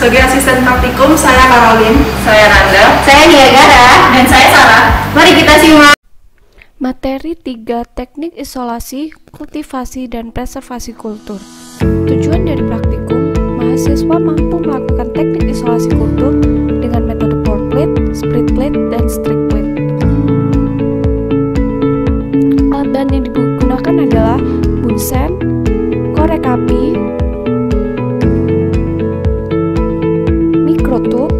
sebagai asisten praktikum. Saya Caroline, Saya Randa, Saya Niagara, dan saya Sarah. mari kita simak. Materi 3 Teknik Isolasi, Kultivasi, dan Preservasi Kultur. Tujuan dari praktikum, mahasiswa mampu melakukan teknik isolasi kultur dengan metode pour plate, split plate, dan strict plate. Alat bahan yang digunakan adalah bunsen, korek api, mikrotube,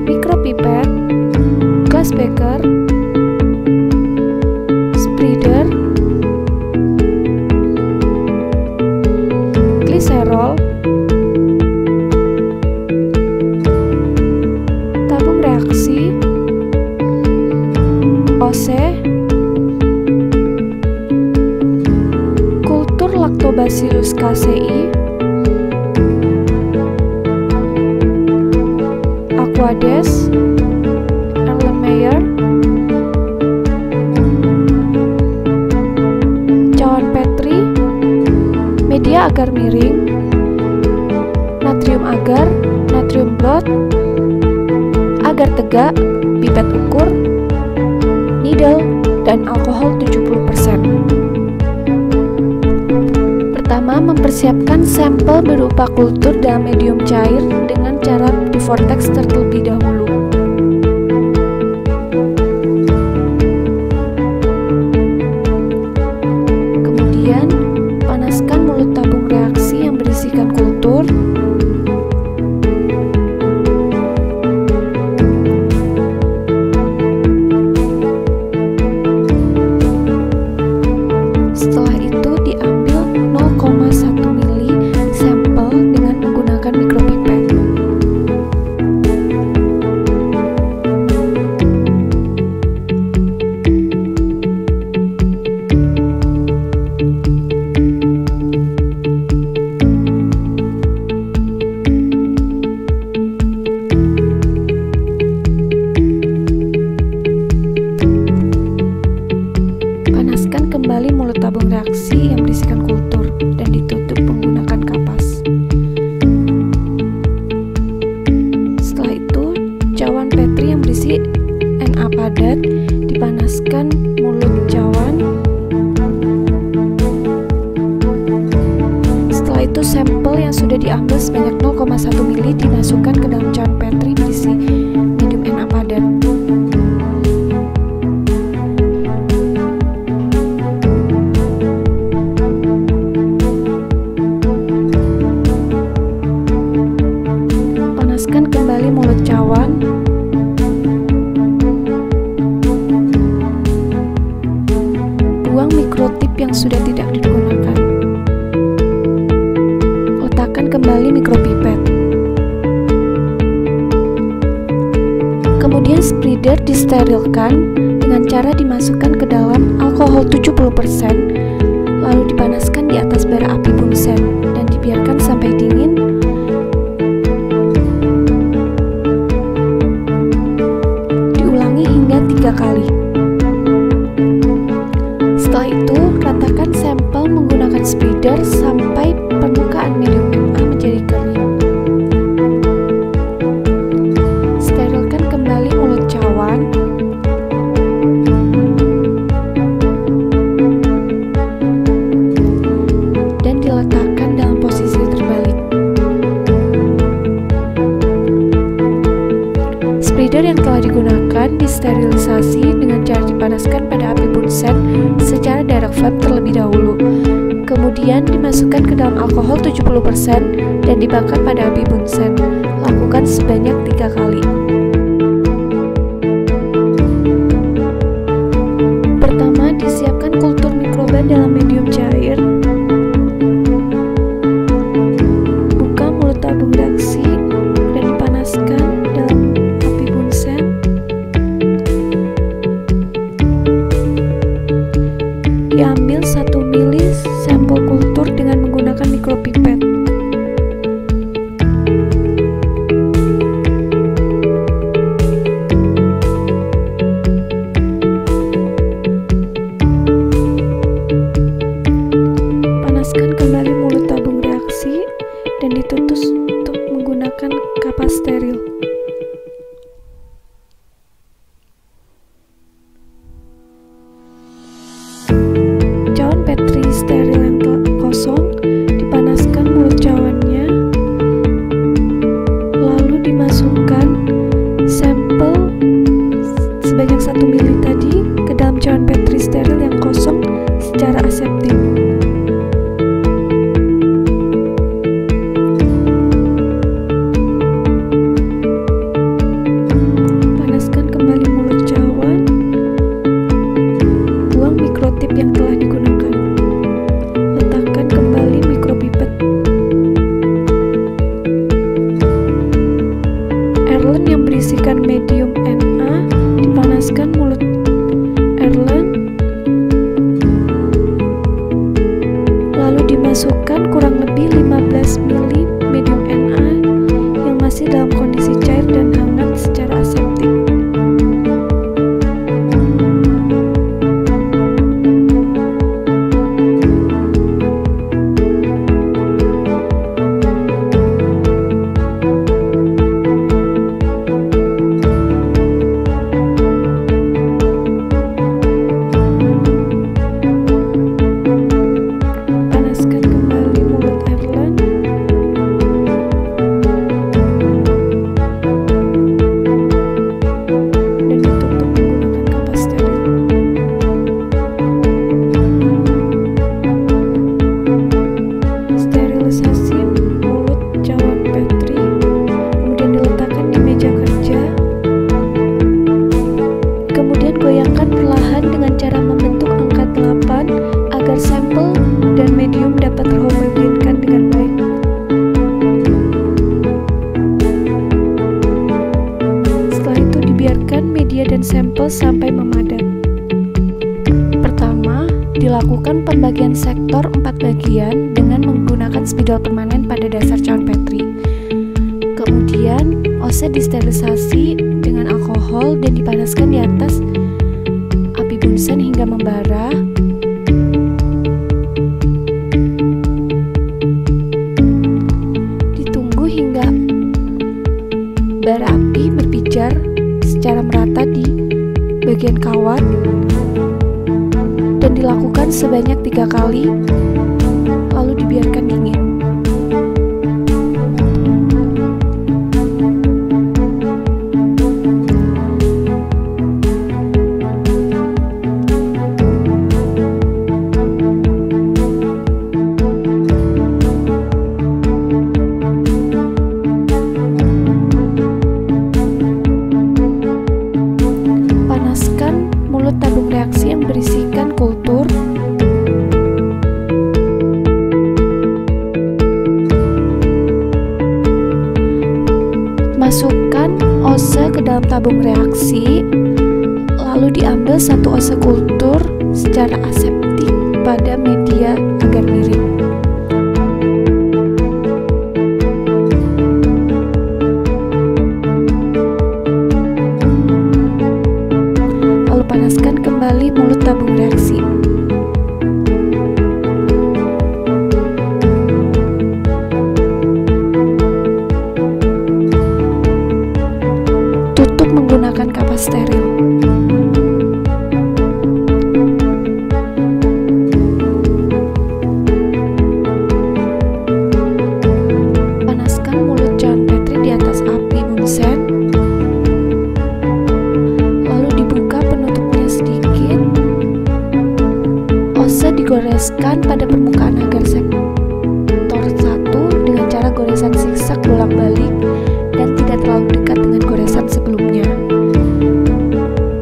mikropipet, glass beaker, spreader, gliserol, tabung reaksi, OC, kultur Lactobacillus casei, Aquades, Erlenmeyer, cawan Petri, media agar miring, natrium agar, natrium blot, agar tegak, pipet ukur, needle, dan alkohol 70%. Pertama, mempersiapkan sampel berupa kultur dalam medium cair dengan cara di vortex terlebih dahulu. Kemudian, panaskan mulut tabung reaksi yang berisikan kultur. Setelah itu diambil 0,1 mili sampel dengan menggunakan mikropipet. Panaskan kembali mulut tabung reaksi yang berisikan kultur dan ditutup menggunakan kapas. Setelah itu, cawan Petri yang berisi Na padat dipanaskan mulut cawan. Setelah itu, sampel yang sudah diambil sebanyak 0,1 mili dimasukkan ke dalam cawan Petri berisi medium Na padat. Panaskan kembali mulut cawan. Buang mikrotip yang sudah tidak digunakan. Letakkan kembali mikropipet. Kemudian spreader disterilkan dengan cara dimasukkan ke dalam alkohol 70%, lalu dipanaskan di atas bara api bunsen dan dibiarkan sampai dingin. Hingga 3 kali. Setelah itu, ratakan sampel menggunakan spreader sampai permukaan medium Na menjadi kering. Sterilkan kembali mulut cawan. Dan diletakkan dalam posisi terbalik. Spreader yang telah digunakan disterilisasi dengan cara dipanaskan pada api bunsen secara direct flame terlebih dahulu. Kemudian dimasukkan ke dalam alkohol 70% dan dibakar pada api bunsen. Lakukan sebanyak 3 kali. Pertama, disiapkan kultur mikroba dalam medium cair. Buka mulut tabung reaksi dan dipanaskan dalam diambil 1 mili sampel kultur dengan menggunakan mikropipet. Panaskan kembali mulut tabung reaksi aseptik. Panaskan kembali mulut cawan. Buang mikrotip yang telah digunakan. Letakkan kembali mikropipet. Erlen yang berisikan medium Na dipanaskan mulut Erlen, lalu dimasukkan kurang lebih 15 ml medium Na yang masih dalam kondisi cair dan hangat secara aseptik. Panaskan kembali mulut Erlen. Dan ditutup menggunakan kapas steril. Sterilisasi mulut cawan Petri, kemudian diletakkan di meja kerja. Kemudian goyangkan perlahan dengan cara membentuk angka 8 agar sampel dan medium dapat terhomogenkan dengan baik. Setelah itu dibiarkan media dan sampel sampai memadat. Pertama, dilakukan pembagian sektor 4 bagian dengan menggunakan spidol permanen pada dasar cawan Petri. Kemudian, ose disterilisasi dengan alkohol dan dipanaskan di atas api bunsen hingga membara. Ditunggu hingga bara api berpijar secara merata di bagian kawat dan dilakukan sebanyak 3 kali, lalu dibiarkan dingin. Panaskan mulut tabung reaksi yang berisikan kultur. Masukkan ose ke dalam tabung reaksi, lalu diambil satu ose kultur secara aseptik pada media agar miring. Lalu panaskan kembali mulut tabung reaksi. Tutup menggunakan kapas steril. Panaskan mulut cawan Petri di atas api bunsen. Lalu dibuka penutupnya sedikit. Ose digoreskan pada permukaan agar sektor 1 dengan cara goresan zigzag bolak-balik dan tidak terlalu dekat dengan goresan sebelumnya.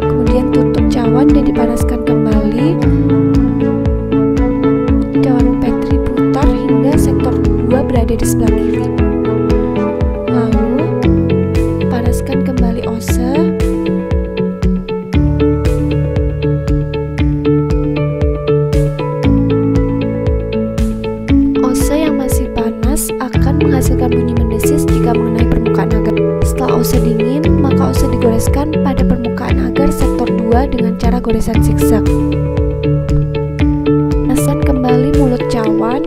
Kemudian tutup cawan dan dipanaskan kembali. Cawan Petri putar hingga sektor 2 berada di sebelah kiri. Lalu panaskan kembali ose. Ose yang masih panas akan menghasilkan bunyi mendesis jika mengenai permukaan agar. Setelah ose dingin, maka ose digoreskan pada permukaan agar sektor 2 dengan cara goresan zigzag. Panaskan kembali mulut cawan.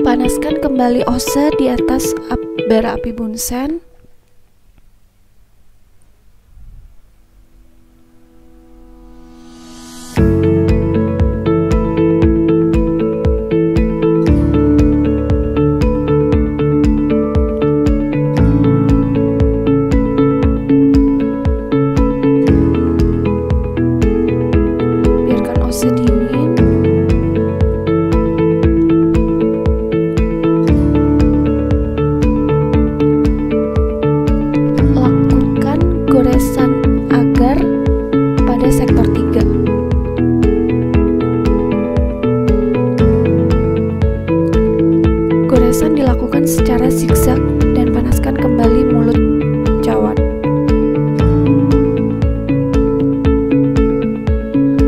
Panaskan kembali ose di atas bara api bunsen. Biarkan ose dingin. Pengoresan dilakukan secara zigzag dan panaskan kembali mulut cawan.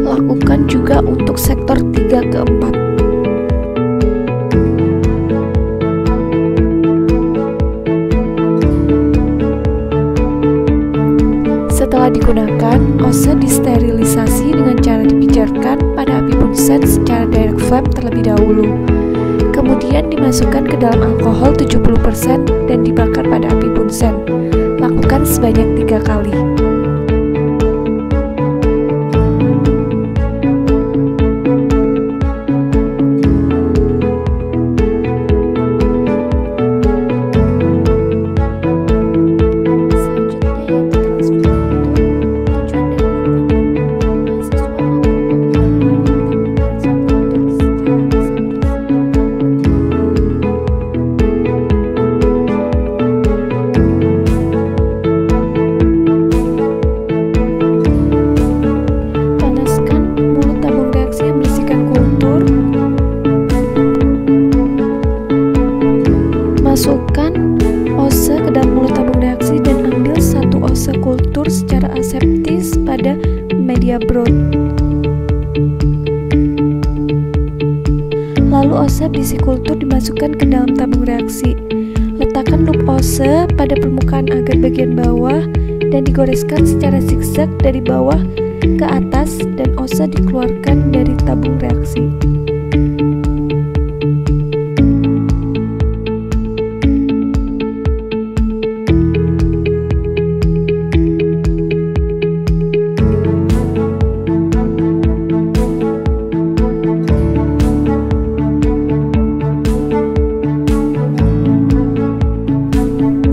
Lakukan juga untuk sektor 3 ke 4. Setelah digunakan, OSE disterilisasi dengan cara dipijarkan pada api bunsen secara direct flame terlebih dahulu. Kemudian dimasukkan ke dalam alkohol 70% dan dibakar pada api bunsen. Lakukan sebanyak 3 kali. Masukkan OSE ke dalam mulut tabung reaksi dan ambil 1 OSE kultur secara aseptis pada media broth. Lalu OSE berisi kultur dimasukkan ke dalam tabung reaksi. Letakkan loop OSE pada permukaan agar bagian bawah dan digoreskan secara zigzag dari bawah ke atas dan OSE dikeluarkan dari tabung reaksi.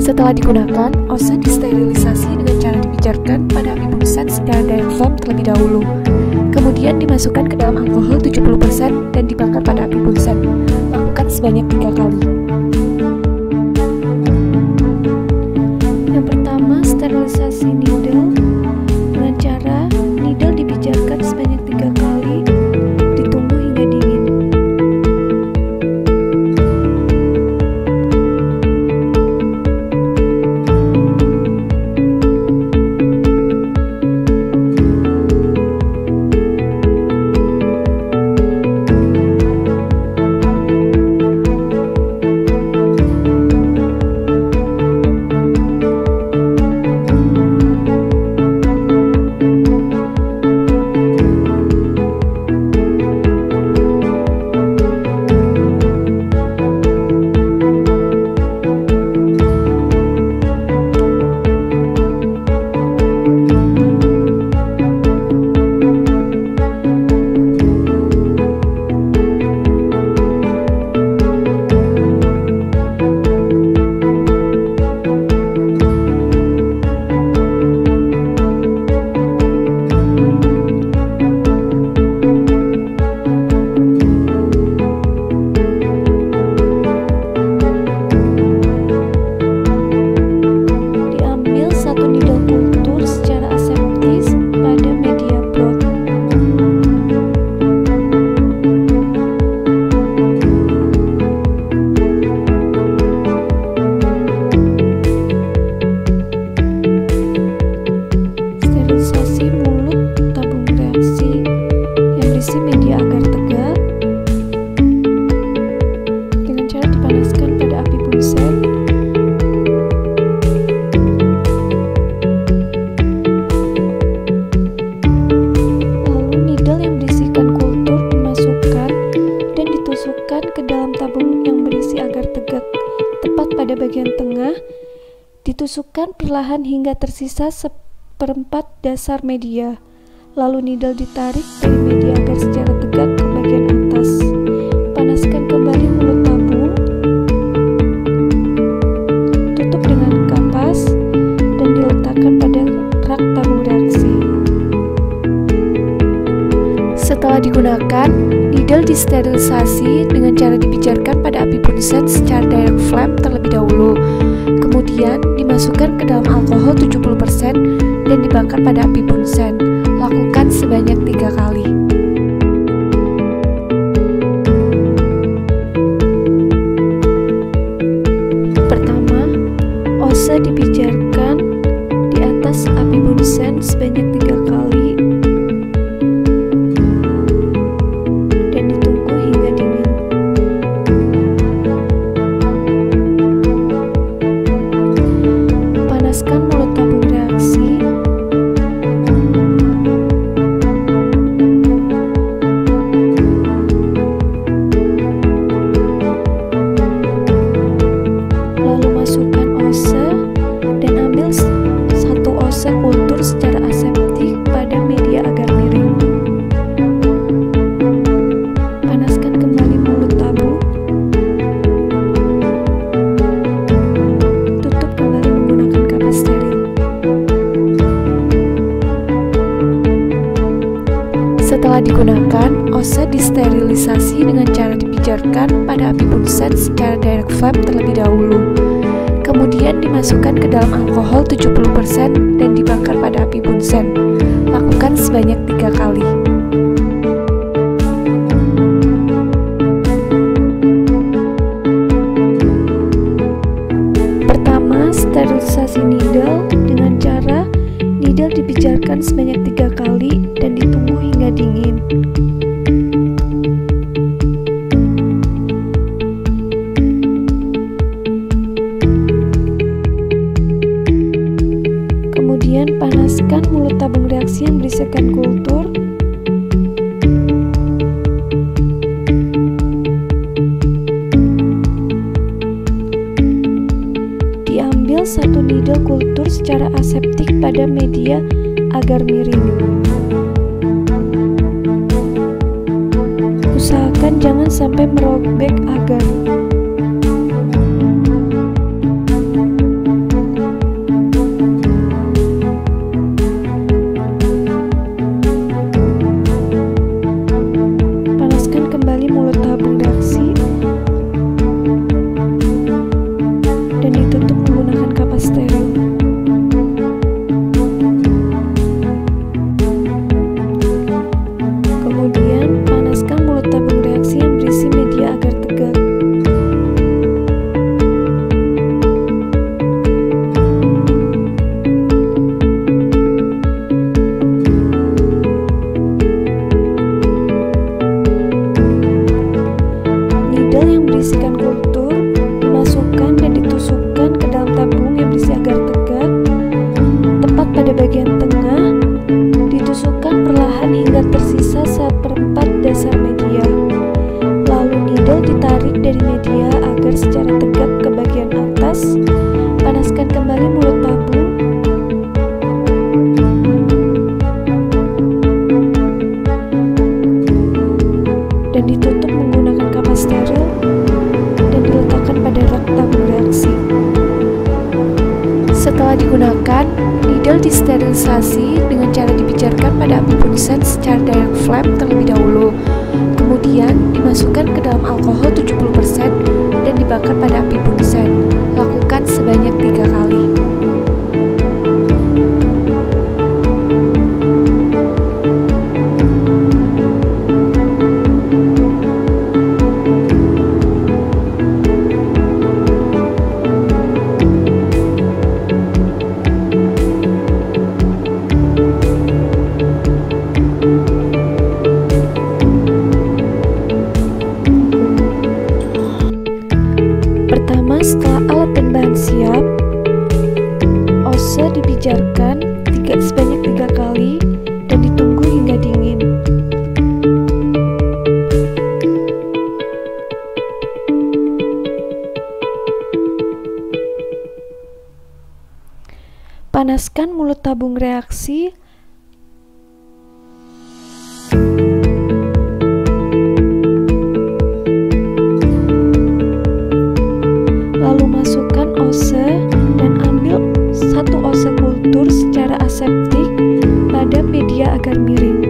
Setelah digunakan, OSE disterilisasi dengan cara dipijarkan pada api bunsen secara direct flame terlebih dahulu. Kemudian dimasukkan ke dalam alkohol 70% dan dibakar pada api bunsen. Lakukan sebanyak 3 kali. Yang pertama, sterilisasi needle dengan cara needle dipijarkan sebanyak 3 kali, ditunggu hingga dingin. bagian tengah, ditusukkan perlahan hingga tersisa seperempat dasar media. Lalu needle ditarik dari media agar secara tegak ke bagian atas. Panaskan kembali mulut tabung, tutup dengan kapas, dan diletakkan pada rak tabung reaksi. Setelah digunakan, needle disterilisasi dengan cara dipijarkan pada api bunsen secara direct flame terlebih dahulu. Kemudian dimasukkan ke dalam alkohol 70% dan dibakar pada api bunsen. Lakukan sebanyak 3 kali. ose disterilisasi dengan cara dipijarkan pada api bunsen secara direct flame terlebih dahulu. Kemudian dimasukkan ke dalam alkohol 70% dan dibakar pada api bunsen. Lakukan sebanyak 3 kali. Pertama, sterilisasi needle dengan cara needle dipijarkan sebanyak 3 kali dan ditunggu hingga dingin. Kemudian panaskan mulut tabung reaksi yang berisikan kultur. Diambil satu needle kultur secara aseptik pada media agar miring. Usahakan jangan sampai merobek agar. Panaskan kembali mulut tabung reaksi dan ditutup menggunakan kapas steril. Kemudian panaskan mulut tabung reaksi yang berisi media agar tegak. Needle yang berisikan kultur dimasukkan dan ditusukkan ke dalam tabung yang berisi agar tegak. Tepat pada bagian tengah, ditusukkan perlahan hingga tersisa seperempat dasar media. Lalu needle ditarik dari media agar secara tegak ke bagian atas. Panaskan kembali mulut tabung. Dan ditutup menggunakan kapas steril dan diletakkan pada rak tabung reaksi. Setelah digunakan, needle disterilisasi dengan cara dipijarkan pada api bunsen secara direct flame terlebih dahulu. Kemudian dimasukkan ke dalam alkohol 70% dan dibakar pada api bunsen. Lakukan sebanyak 3 kali. Pertama, setelah alat dan bahan siap, ose dipijarkan sebanyak 3 kali dan ditunggu hingga dingin. Panaskan mulut tabung reaksi. Lalu masukkan ose dan ambil satu ose kultur secara aseptik pada media agar miring.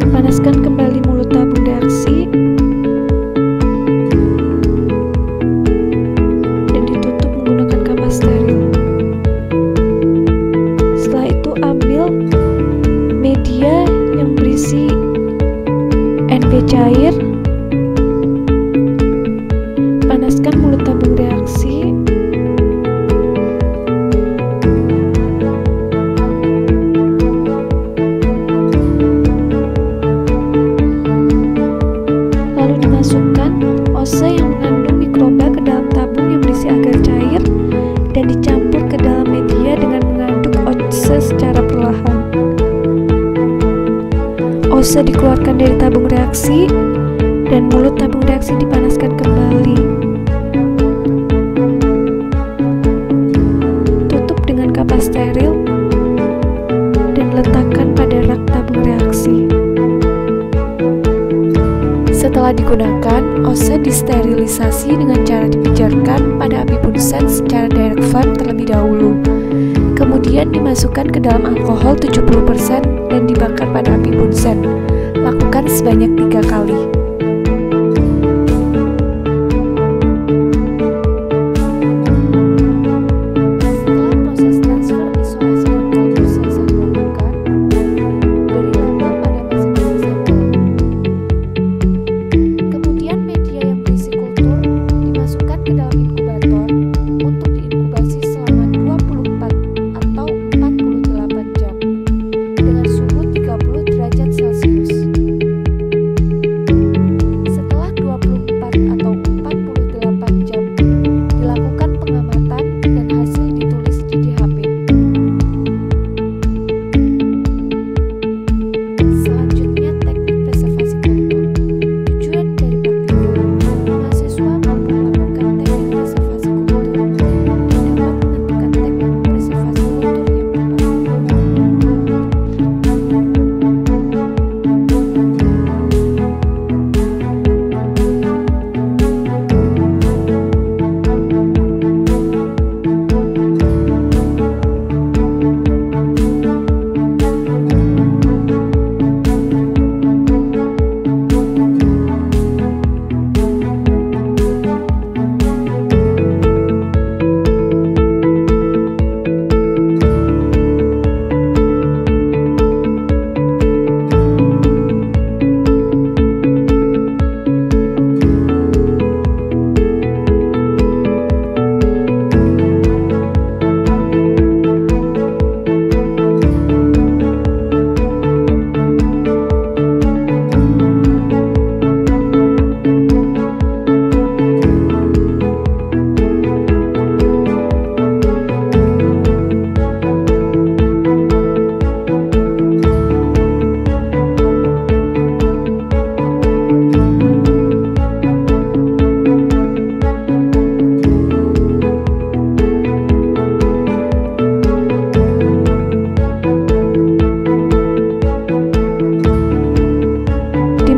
Panaskan kembali mulut tabung reaksi dan ditutup menggunakan kapas steril. Setelah itu ambil media yang berisi NP cair. Panaskan mulut tabung reaksi. Lalu dimasukkan ose yang mengandung mikroba ke dalam tabung yang berisi agar cair dan dicampur ke dalam media dengan mengaduk ose secara perlahan. Ose dikeluarkan dari tabung reaksi dan mulut tabung reaksi dipanaskan kembali. Tutup dengan kapas steril dan letakkan pada rak tabung reaksi. Setelah digunakan, OSE disterilisasi dengan cara dipijarkan pada api bunsen secara direct flame terlebih dahulu. Kemudian dimasukkan ke dalam alkohol 70% dan dibakar pada api bunsen. Lakukan sebanyak 3 kali.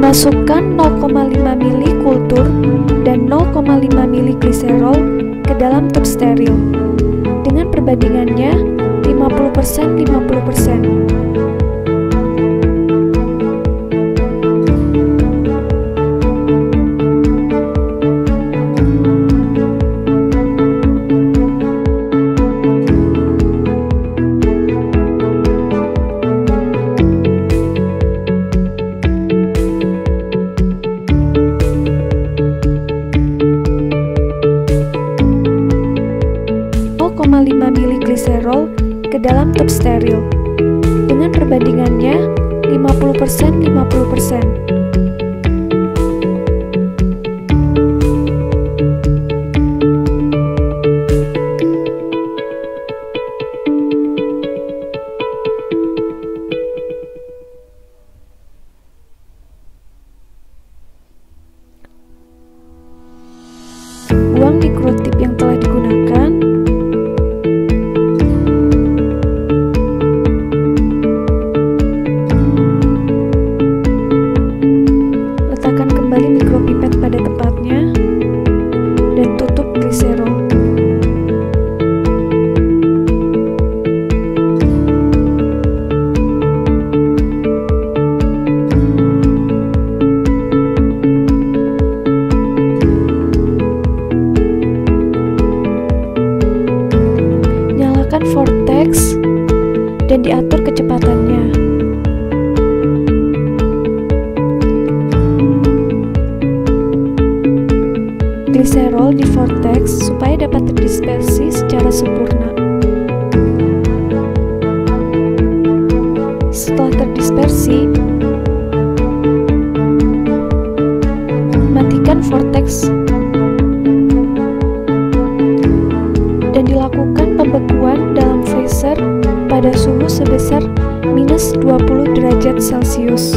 Masukkan 0,5 ml kultur dan 0,5 ml gliserol ke dalam tub steril dengan perbandingannya 50%-50%. ml gliserol ke dalam tub steril dengan perbandingannya 50%-50%. Buang mikrotip yang telah digunakan. Letakkan kembali mikropipet pada tempatnya dan tutup gliserol. Vortex dan diatur kecepatannya. Gliserol di vortex supaya dapat terdispersi secara sempurna. Setelah terdispersi, matikan vortex dan dilakukan pembekuan dalam freezer pada suhu sebesar -20 derajat Celcius.